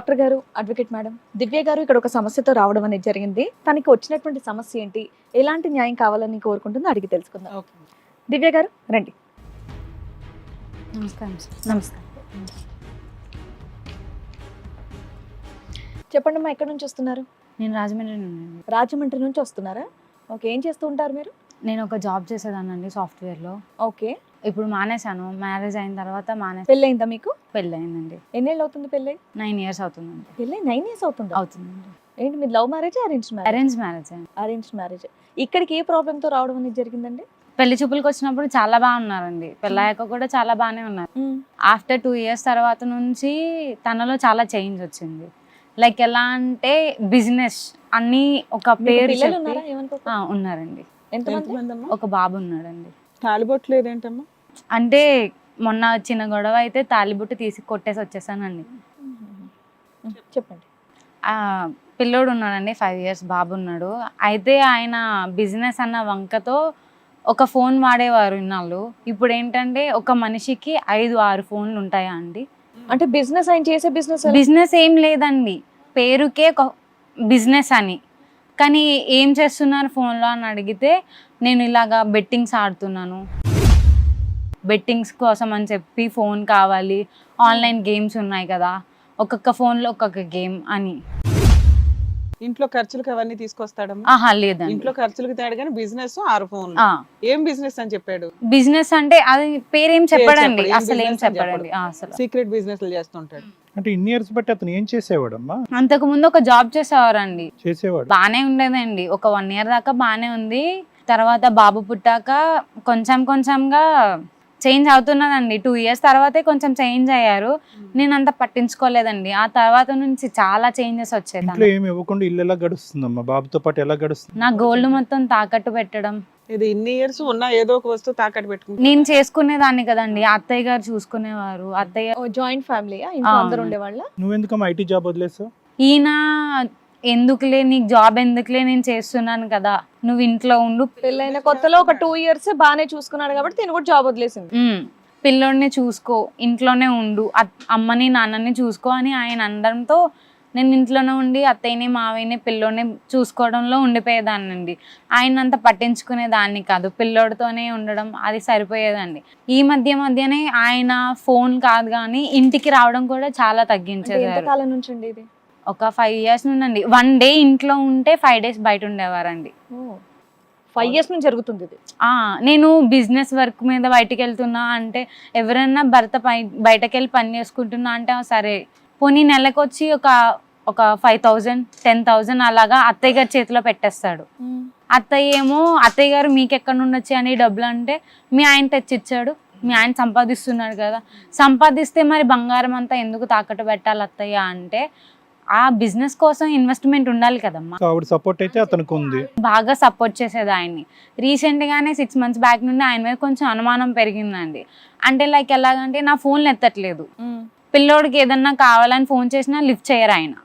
Doctor గారు, advocate madam, దివ్య గారు ఇక్కడ ఒక సమస్యతో రావడం అనేది జరిగింది. తనకి వచ్చినటువంటి సమస్య ఏంటి, ఎలాంటి న్యాయం కావాలని కోరుకుంటుందో అడిగి తెలుసుకుందాం. ఓకే. దివ్య గారు రండి. నమస్కారం సార్. నమస్కారం. చెప్పండి అమ్మా, ఎక్కడి నుంచి వస్తున్నారు? నేను రాజమండ్రి నుండి. రాజమండ్రి నుంచి వస్తున్నారా? ఓకే, ఏం చేస్తూ ఉంటారు మీరు? నేను ఒక జాబ్ చేసేదానండి సాఫ్ట్వేర్లో. ఓకే, ఇప్పుడు మానేశాను. మ్యారేజ్ అయిన తర్వాత పెళ్ళయిందా మీకు? పెళ్ళయిందండి. ఎన్నేళ్ళు అవుతుంది పెళ్ళై? 9 years అవుతుందండి. పెళ్ళై 9 years అవుతుందా? అవుతుందండి. ఏంటి మీరు love marriage, arrange marriage? Arrange marriage అండి. Arrange marriage. ఇక్కడికి ఏ ప్రాబ్లమ్ తో రావడం అనేది జరిగిందండి? పెళ్లి చూపులకు వచ్చినప్పుడు చాలా బాగా ఉన్నారండి. పెళ్ళాక కూడా చాలా బాగానే ఉన్నారు. ఆఫ్టర్ 2 years తర్వాత నుంచి తనలో చాలా చేంజ్ వచ్చింది. లైక్ ఎలా అంటే బిజినెస్ అన్ని ఒక పేరు పిల్లలు ఉన్నారా? ఏమనుకో. ఉన్నారండి. ఎంతమంది? ఒక బాబు ఉన్నాడండి. తాలిబొట్టు లేదేంటమ్మా? అంటే మొన్న చిన్న గొడవ అయితే తాలిబుట్టు తీసి కొట్టేసి వచ్చేసానండి. చెప్పండి. పిల్లోడు ఉన్నాడండి, 5 years బాబు ఉన్నాడు. అయితే ఆయన బిజినెస్ అన్న వంకతో ఒక ఫోన్ వాడేవారు ఇన్నాళ్ళు. ఇప్పుడు ఏంటంటే ఒక మనిషికి 5-6 ఫోన్లు ఉంటాయా అండి? అంటే బిజినెస్, ఆయన చేసే బిజినెస్ బిజినెస్ ఏం లేదండి, పేరుకే ఒక బిజినెస్ అని. కానీ ఏం చేస్తున్నారు ఫోన్లో అని అడిగితే నేను ఇలాగా బెట్టింగ్స్ ఆడుతున్నాను, బెట్టింగ్స్ కోసం అని చెప్పి ఫోన్ కావాలి, ఆన్లైన్ గేమ్స్ ఉన్నాయి కదా, ఒక్కొక్క ఫోన్లో ఒక్కొక్క గేమ్ అని. ఇంట్లో ఖర్చులకు అవన్నీ తీసుకొస్తాడమ్మా? ఆహా లేదండి. ఇంట్లో ఖర్చులకు తేడు కానీ బిజినెస్ 6 ఫోన్లు. ఏం బిజినెస్ అని చెప్పాడు? బిజినెస్ అంటే అది పేరేం చెప్పాడండి, చెప్పడు. ఏం అసలు ఏం business అని చెప్పాడండి. అసలు సీక్రెట్ బిజినెస్ చేస్తుంటాడు. అంటే ఇన్ని ఇయర్స్ బట్టి అతను ఏం చేసేవాడమ్మా? అంతకు ముందు ఒక జాబ్ చేసేవారండి, చేసేవాడు బానే ఉండేదండి. ఒక 1 year దాకా బానే ఉంది. తర్వాత బాబు పుట్టాక కొంచెం కొంచెంగా చేంజ్ అవుతున్నదండి. 2 years తర్వాతే కొంచెం చేంజ్ అయ్యారు. నేను అంత పట్టించుకోలేదండి. ఆ తర్వాత నుంచి చాలా చేంజెస్ వచ్చేది. ఇంట్లో ఏమి ఇవ్వకుండా ఇల్లు ఎలా గడుస్తుందమ్మా? బాబుతో పాటు ఎలా గడుస్తుంది? నా గోల్డ్ మొత్తం తాకట్టు పెట్టడం. ఇది ఇన్ని ఇయర్స్ ఉన్నా ఏదో ఒక వస్తువు తాకట్టు పెట్టుకుంటా. నేను చేసుకునేదాన్ని కదండి, అత్తయ్య గారు చూసుకునేవారు. అత్తయ్య జాయింట్ ఫ్యామిలీ, ఇంట్లో అందరూ ఉండేవాళ్ళ? నువ్వెందుకమ్మా ఐటీ జాబ్ వదిలేసావు? ఈయన ఎందుకులే నీకు జాబ్ ఎందుకులే, నేను చేస్తున్నాను కదా, నువ్వు ఇంట్లో ఉండు. పెళ్ళైన కొత్తలో ఒక 2 years బానే చూసుకున్నాడు కాబట్టి నేను కూడా జాబ్ వదిలేసింది. పిల్లోడిని చూసుకో, ఇంట్లోనే ఉండు, అమ్మని నాన్నని చూసుకో అని ఆయన అనడంతో నేను ఇంట్లోనే ఉండి అత్తయ్యని మావయ్యని పిల్లోడిని చూసుకోవడంలో ఉండిపోయేదాన్నండి. ఆయన అంత పట్టించుకునేదాన్ని కాదు, పిల్లోడితోనే ఉండడం అది సరిపోయేదండి. ఈ మధ్యనే ఆయన ఫోన్ కాదు కానీ ఇంటికి రావడం కూడా చాలా తగ్గించేది. ఎంతకాలం నుంచి అండి ఇది? ఒక 5 years నుండి 1 day ఇంట్లో ఉంటే 5 days బయట ఉండేవారండి. 5 years నుంచి జరుగుతుంది ఇది. నేను బిజినెస్ వర్క్ మీద బయటకు వెళ్తున్నా అంటే, ఎవరైనా భర్త బయటకు వెళ్ళి పని చేసుకుంటున్నా అంటే సరే, పోనీ నెలకు వచ్చి ఒక 5,000 10,000 అలాగా అత్తయ్య గారి చేతిలో పెట్టేస్తాడు. అత్తయ్య ఏమో, అత్తయ్య గారు మీకు ఎక్కడి నుండి వచ్చాయని డబ్బులు అంటే, మీ ఆయన తెచ్చిచ్చాడు, మీ ఆయన సంపాదిస్తున్నాడు కదా, సంపాదిస్తే మరి బంగారం అంతా ఎందుకు తాకట్టు పెట్టాలి అత్తయ్య అంటే, ఆ బిజినెస్ కోసం ఇన్వెస్ట్మెంట్ ఉండాలి కదమ్మా. ఆవిడ సపోర్ట్ అయితే అతనికి ఉంది, బాగా సపోర్ట్ చేసేది ఆయన్ని. రీసెంట్గానే 6 months బ్యాక్ నుండి ఆయన మీద కొంచెం అనుమానం పెరిగిందండి. అంటే లైక్ ఎలాగంటే నా ఫోన్లు ఎత్తట్లేదు, పిల్లోడికి ఏదన్నా కావాలని ఫోన్ చేసినా లిఫ్ట్ చేయరు ఆయన.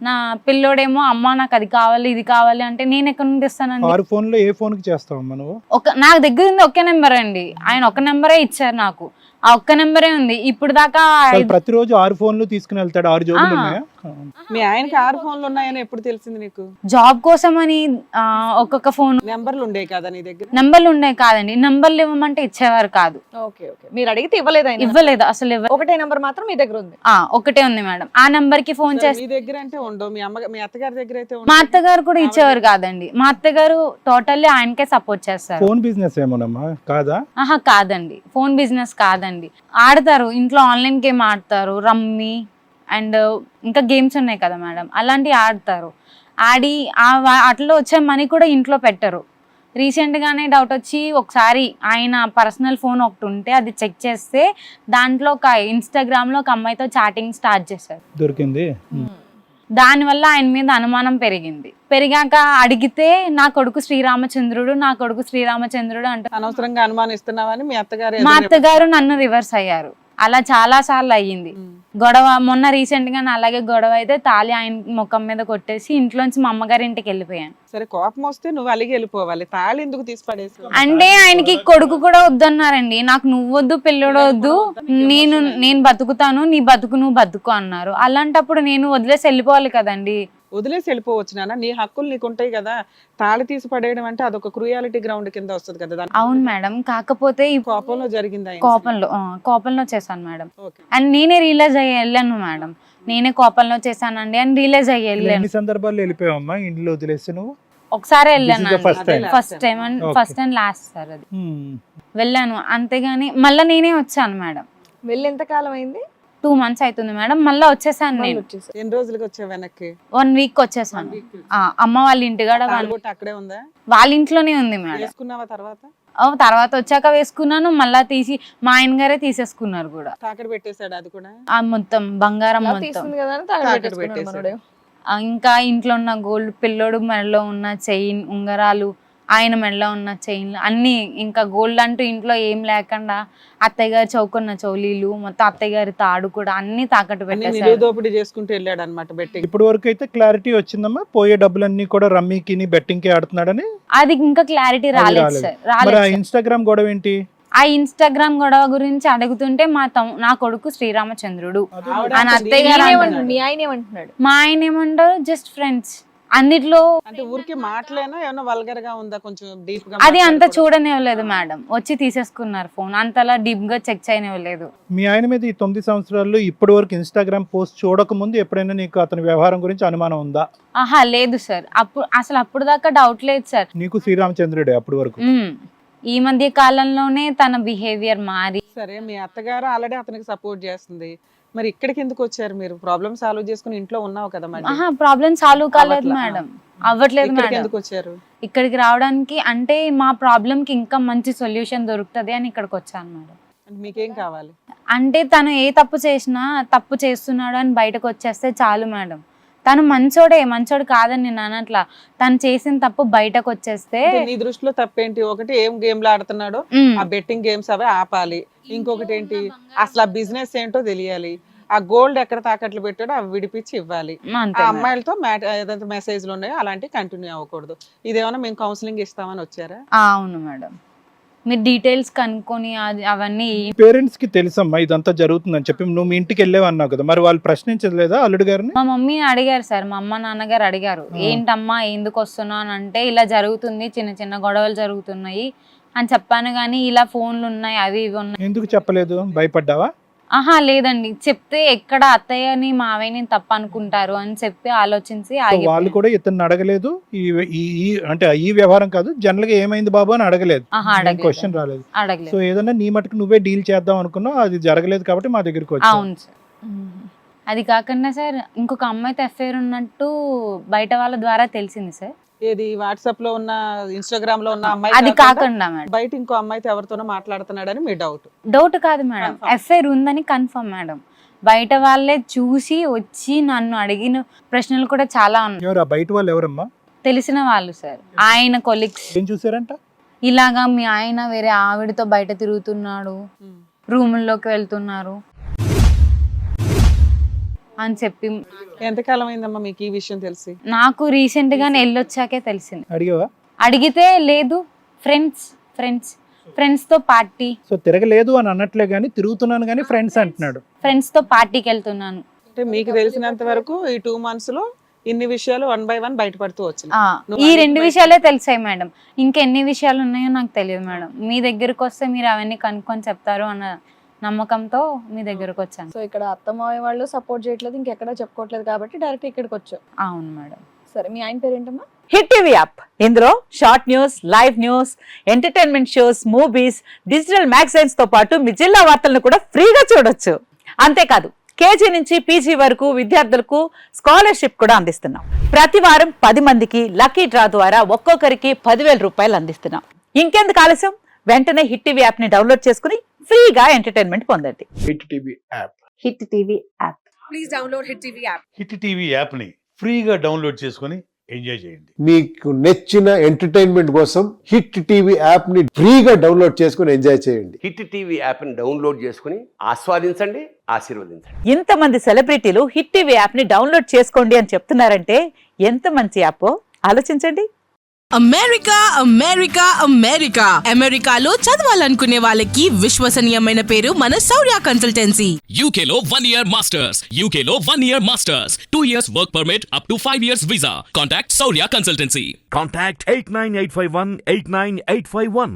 నా పిల్లోడేమో అమ్మ నాకు అది కావాలి ఇది కావాలి అంటే నేను ఎక్కడి నుండి ఇస్తానండి? 6 ఫోన్లో ఏ ఫోన్ కి చేస్తావమ్మా నువ్వు? నా దగ్గర ఉంది ఒకే నెంబర్ అండి, ఆయన ఒక నెంబరే ఇచ్చారు నాకు, ఆ ఒక్క నెంబరే ఉంది ఇప్పుడు దాకా. ప్రతిరోజు 6 ఫోన్లు తీసుకుని వెళ్తాడు. 6 జోబులు ఉన్నాయా? మీ ఆయనకి 6 ఫోన్లు ఉన్నాయని ఎప్పుడు తెలిసింది నీకు? జాబ్ కోసం అని ఒక్కొక్క ఫోన్ నెంబర్లు ఉండే కదా నీ దగ్గర? నెంబర్లు ఉండే కాదండి, నెంబర్లు ఇవ్వమంటే ఇచ్చేవారు కాదు. ఓకే ఓకే, మీరు అడిగితే ఇవ్వలేదు ఆయన? ఇవ్వలేదు అసలు. ఒకటే నెంబర్ మాత్రం మీ దగ్గర ఉంది? ఒకటే ఉంది మేడం. ఆ నెంబర్ కి ఫోన్ చేసి మీ దగ్గర అంటే ఉండవు, మీ అత్తగారి దగ్గర అయితే మా అత్తగారు కూడా ఇచ్చేవారు కాదండి. మా అత్తగారు టోటల్లీ ఆయనకే సపోర్ట్ చేస్తారు. ఫోన్ బిజినెస్ ఏమోనమ్మా? కాదా? కాదండి, ఫోన్ బిజినెస్ కాదండి. ఆడతారు ఇంట్లో, ఆన్లైన్ గేమ్ ఆడతారు, రమ్మీ అండ్ ఇంకా గేమ్స్ ఉన్నాయి కదా మేడం, అలాంటివి ఆడతారు. ఆడి అట్లా వచ్చే మనీ కూడా ఇంట్లో పెట్టరు. రీసెంట్గానే డౌట్ వచ్చి ఒకసారి ఆయన పర్సనల్ ఫోన్ ఒకటి ఉంటే అది చెక్ చేస్తే దాంట్లో ఒక ఇన్స్టాగ్రామ్లో ఒక అమ్మాయితో చాటింగ్ స్టార్ట్ చేశారు. దొరికింది. దానివల్ల ఆయన మీద అనుమానం పెరిగింది. పెరిగాక అడిగితే నా కొడుకు శ్రీరామచంద్రుడు అంటే, అనవసరంగా అనుమానిస్తున్నావని మీ అత్తగారు? మా అత్తగారు నన్ను రివర్స్ అయ్యారు. అలా చాలా సార్లు అయ్యింది గొడవ. మొన్న రీసెంట్ గా అలాగే గొడవ అయితే తాళి ఆయన ముఖం మీద కొట్టేసి ఇంట్లోంచి మా అమ్మగారి ఇంటికి వెళ్ళిపోయాను. సరే కోపం వస్తే నువ్వు అలిగి వెళ్ళిపోవాలి, తాళి ఎందుకు తీసి పడేసి? అంటే ఆయనకి కొడుకు కూడా వద్దన్నారండి. నాకు నువ్వు వద్దు పిల్లడు వద్దు, నేను బతుకుతాను, నీ బతుకు నువ్వు బతుకు అన్నారు. అలాంటప్పుడు నేను వదిలేసి వెళ్ళిపోవాలి కదండి. వదిలేసి వెళ్ళిపోవచ్చు నాన్న, నీ హక్కులు నీకు ఉంటాయి కదా. తాళి తీసి పడేయడం అంటే అదొక క్రూయాలిటీ గ్రౌండ్ కింద వస్తుంది కదా. అవును మేడం, కాకపోతే ఈ కోపంలో జరిగిందా? కోపంలో చేశాను మేడం. ఓకే. అండ్ నేనే రియలైజ్ అయ్యి వెళ్ళాను మేడం. నేనే కోపంలో చేశానండి అని రియలైజ్ అయ్యి వెళ్ళాను. ఎన్ని సందర్భాల్లో వెళ్ళిపోయావమ్మా ఇంట్లో వదిలేసి నువ్వు? ఒకసారి వెళ్ళాను, first time. First time and Okay. First and last sir అది. వెళ్ళాను అంతేగాని మళ్ళీ నేనే వచ్చాను మేడం. వెళ్ళి ఎంత కాలం అయింది? 2 months అవుతుంది మేడం. మళ్ళీ వచ్చేసాను మళ్ళీ నేను. వచ్చేసారు. ఎన్ని రోజులకి వచ్చావు వెనక్కి? 1 week వచ్చేసాను. అమ్మ వాళ్ళ ఇంటికాడ తాళిబొట్టు అక్కడే ఉందా? వాళ్ళ ఇంట్లోనే ఉంది మేడం. వేసుకున్నావా తర్వాత? తర్వాత వచ్చాక వేసుకున్నాను, మళ్ళా తీసి మా ఆయన గారే తీసేసుకున్నారు కూడా. తాకడి పెట్టేశాడు అది కూడా? ఆ మొత్తం బంగారం ఇలా మొత్తం. తీసింది కదా అని తాళి తాకట్టు పెట్టేసుకున్నాడు పెట్టేశాడు. మనోడు. ఇంకా ఇంట్లో ఉన్న గోల్డ్, పిల్లోడు మెడలో ఉన్న చైన్, ఉంగరాలు, ఆయన మెడలో ఉన్న చైన్లు అన్ని, ఇంకా గోల్డ్ అంటూ ఇంట్లో ఏం లేకుండా అత్తయ్య గారు చౌకున్న చౌలీలు, మొత్తం అత్తయ్య గారి తాడు కూడా అన్ని తాకట్టు అన్ని పెట్టేశారు. నిలువుదోపిడీ చేసుకుంటూ వెళ్ళాడు అనమాట బెట్టింగ్. ఇప్పటి వరకు అయితే క్లారిటీ వచ్చిందమ్మా, పోయే డబ్బులన్నీ కూడా రమ్మీకి బెట్టింగ్ కి ఆడుతున్నాడని? అది ఇంకా క్లారిటీ అది రాలేదు రాలేదు. సార్, మరి రాలేదు ఆ సార్. ఇన్స్టాగ్రామ్ గొడవ ఏంటి? ఆ ఇన్స్టాగ్రామ్ గొడవ గురించి అడుగుతుంటే నా కొడుకు శ్రీరామచంద్రుడు ఆవిడ ఆయన అత్తయ్య మీ గారు ఆయన అంటున్నాడు. మీ ఆయన ఏమంటున్నాడు? మా ఆయన ఏమంటారు, జస్ట్ ఫ్రెండ్స్ అన్నిట్లో. అంటే ఊరికి మాటలేనా ఏమన్నా వల్గర్ గా ఉందా? కొంచెం డీప్ గా అది అంత మాట్లాడుకోవడం? చూడనివ్వలేదు మేడం, వచ్చి తీసేసుకున్నారు ఫోన్, అంతలా డీప్ గా చెక్ చేయనివ్వలేదు. మీ ఆయన మీద ఈ 9 సంవత్సరాల్లో ఇప్పటి వరకు ఇన్స్టాగ్రామ్ పోస్ట్ చూడక ముందు ఎప్పుడైనా నీకు అతని వ్యవహారం గురించి అనుమానం ఉందా? ఆహా లేదు సార్, అప్పుడు దాకా డౌట్ లేదు సార్. నీకు శ్రీరామచంద్రుడే అప్పటి వరకు? ఈ మధ్య కాలంలోనే తన బిహేవియర్ మారి. సరే, మీ అత్తగారు ఆల్రెడీ అతనికి సపోర్ట్ చేస్తుంది, మరి ఇక్కడికి ఎందుకు వచ్చారు మీరు? ప్రాబ్లమ్ సాల్వ్ చేసుకుని ఇంట్లో ఉన్నావు కదా మరి. ఆహా ప్రాబ్లం సాల్వ్ కాలేదు అవ్వట్లా. మేడం, అవ్వట్లేదు ఇక్కడికి మేడం. ఎందుకు వచ్చారు? ఇక్కడికి రావడానికి అంటే మా ప్రాబ్లం కి ఇంకా మంచి సొల్యూషన్ దొరుకుతది అని ఇక్కడికి వచ్చాను మేడం. అంటే మీకేం కావాలి? అంటే తను ఏ తప్పు చేసినా తప్పు చేస్తున్నాడు అని బయటకు వచ్చేస్తే చాలు మేడం. తను మంచోడు కాదని నేను అనట్లా, తను చేసిన తప్పు బయటకు వచ్చేస్తే. అంటే నీ దృష్టిలో తప్పేంటి? ఒకటి ఏం గేమ్లు ఆడుతున్నాడో ఆ బెట్టింగ్ గేమ్స్ అవే ఆపాలి, ఇంకొకటి ఏంటి అసలు ఆ బిజినెస్ ఏంటో తెలియాలి, ఆ గోల్డ్ ఎక్కడ తాకట్లు పెట్టాడో అవి విడిపించి ఇవ్వాలి. అంతే ఆ మేడం. అమ్మాయిలతో ఏదైతే మెసేజ్లు ఉన్నాయో అలాంటివి కంటిన్యూ అవ్వకూడదు. ఇదేమన్నా మేము కౌన్సిలింగ్ ఇస్తామని వచ్చారా? అవును మేడం, మీరు డీటెయిల్స్ కనుక్కొని అవన్నీ. పేరెంట్స్ కి తెలుసమ్మా ఇదంతా జరుగుతుందని చెప్పి నువ్వు మీ ఇంటికి వెళ్ళేవి అన్నావు కదా, మరి వాళ్ళు ప్రశ్నించలేదా అల్లుడు గారిని? మా మమ్మీ అడిగారు సార్, మా అమ్మ నాన్నగారు అడిగారు, ఏంటమ్మా ఎందుకు వస్తున్నావు అని అంటే, ఇలా జరుగుతుంది, చిన్న చిన్న గొడవలు జరుగుతున్నాయి అని చెప్పాను. కానీ ఇలా ఫోన్లు ఉన్నాయి, అవి ఇవి ఉన్నాయి. ఎందుకు చెప్పలేదు? భయపడ్డావా? ఆహా లేదండి, చెప్తే ఎక్కడ అత్తయ్యని మావయ్యని తప్పు అనుకుంటారు అని చెప్పి ఆలోచించి సో వాళ్ళు ఆగిపోయాను. కూడా ఇతన్ని అడగలేదు, అంటే ఈ వ్యవహారం కాదు, జనరల్ గా ఏమైంది బాబు అని అడగలేదు, ఆహా అడగలేదు. క్వశ్చన్ రాలేదు. అడగలేదు. సో ఏదన్నా నీ మటుకు నువ్వే డీల్ చేద్దాం అనుకున్నావు, అది జరగలేదు కాబట్టి మా దగ్గరికి వచ్చావు. అవును సార్. అది కాకుండా సార్, ఇంకొక అమ్మాయితో అఫేర్ ఉన్నట్టు బయట వాళ్ళ ద్వారా తెలిసింది సార్. ఏది వాట్సాప్ లో ఉన్న, ఇన్స్టాగ్రామ్ లో ఉన్న అమ్మాయి అది కాకుండా కాకుండా మేడం, బయట ఇంకో అమ్మాయితో ఎవరితోనో మాట్లాడుతున్నాడని మీ డౌట్? డౌట్ కాదు మేడం, Confirm. అఫేర్ ఉందని కన్ఫర్మ్ మేడం. బయట వాళ్ళే చూసి వచ్చి నన్ను అడిగిన ప్రశ్నలు కూడా చాలా ఉన్నాయి. ఎవరు ఆ బయట వాళ్ళు? ఎవరమ్మా? తెలిసిన వాళ్ళు సార్, ఆయన కొలీగ్స్. ఏం చూసారంట? ఇలాగా మీ ఆయన వేరే ఆవిడతో బయట తిరుగుతున్నాడు, రూముల్లోకి వెళ్తున్నారు అని చెప్పి. ఎంతకాలం అయిందమ్మా మీకు ఈ విషయం తెలిసి? నాకు రీసెంట్ గానే వెళ్ళొచ్చాకే తెలిసింది. అడిగావా? అడిగితే లేదు, ఫ్రెండ్స్ తో పార్టీ. సో తిరగలేదు అని అన్నట్లే గానీ తిరుగుతున్నాను కానీ ఫ్రెండ్స్ అంటున్నాడు. ఫ్రెండ్స్ తో పార్టీకి వెళ్తున్నాను. అంటే మీకు తెలిసినంత వరకు ఈ 2 months లో ఇన్ని విషయాలు 1 by 1 బయటపడుతూ వచ్చినాయి. నువ్వు ఈ అన్ని 2 విషయాలే తెలిసాయి మేడం, ఇంకెన్ని విషయాలు ఉన్నాయో నాకు తెలియదు మేడం. మీ దగ్గరకు వస్తే మీరు అవన్నీ కనుక్కొని చెప్తారు అన్న నమ్మకంతో మీ దగ్గరకు వచ్చాను. సో ఇక్కడ అత్తమావయ్య వాళ్ళు సపోర్ట్ చేయట్లేదు, ఇంకెక్కడా చెప్పుకోవట్లేదు కాబట్టి డైరెక్ట్ ఇక్కడికి వచ్చావు. అవును మేడం. సరే, మీ ఆయన పేరేంటమ్మా? హిట్ టీవీ యాప్, ఇందులో short news, live news, entertainment shows, movies, digital magazines తో పాటు మీ జిల్లా వార్తలను కూడా ఫ్రీగా చూడొచ్చు. అంతేకాదు కేజీ నుంచి పీజీ వరకు విద్యార్థులకు స్కాలర్షిప్ కూడా అందిస్తున్నాం. ప్రతి వారం 10 మందికి లక్కీ డ్రా ద్వారా ఒక్కొక్కరికి 10,000 రూపాయలు అందిస్తున్నాం. ఇంకెందుకు ఆలస్యం, వెంటనే హిట్ టీవీ యాప్ ని డౌన్లోడ్ చేసుకుని ఫ్రీగా ఎంటర్టైన్మెంట్ పొందండి. Hit TV app. Hit TV app. Hit TV యాప్ని ఫ్రీగా డౌన్లోడ్ చేసుకొని ఎంజాయ్ చేయండి. మీకు నచ్చిన ఎంటర్టైన్మెంట్ కోసం హిట్ టీవీ యాప్ ని ఫ్రీగా డౌన్లోడ్ చేసుకుని ఎంజాయ్ చేయండి. హిట్ టీవీ యాప్ని డౌన్లోడ్ చేసుకుని ఆస్వాదించండి, ఆశీర్వదించండి. ఇంతమంది సెలబ్రిటీలు హిట్ టీవీ యాప్ ని డౌన్లోడ్ చేసుకోండి అని చెప్తున్నారంటే ఎంత మంచి యాప్ ఆలోచించండి. అమెరికా అమెరికా అమెరికా అమెరికాలో చదవాలనుకునే వాళ్ళకి విశ్వసనీయమైన పేరు మన శౌర్య కన్సల్టెన్సీ. UK లో 1 year masters. UK లో 1 year masters. 2 years work permit up to 5 years visa. Contact Saurya Consultancy. Contact 89851 89851.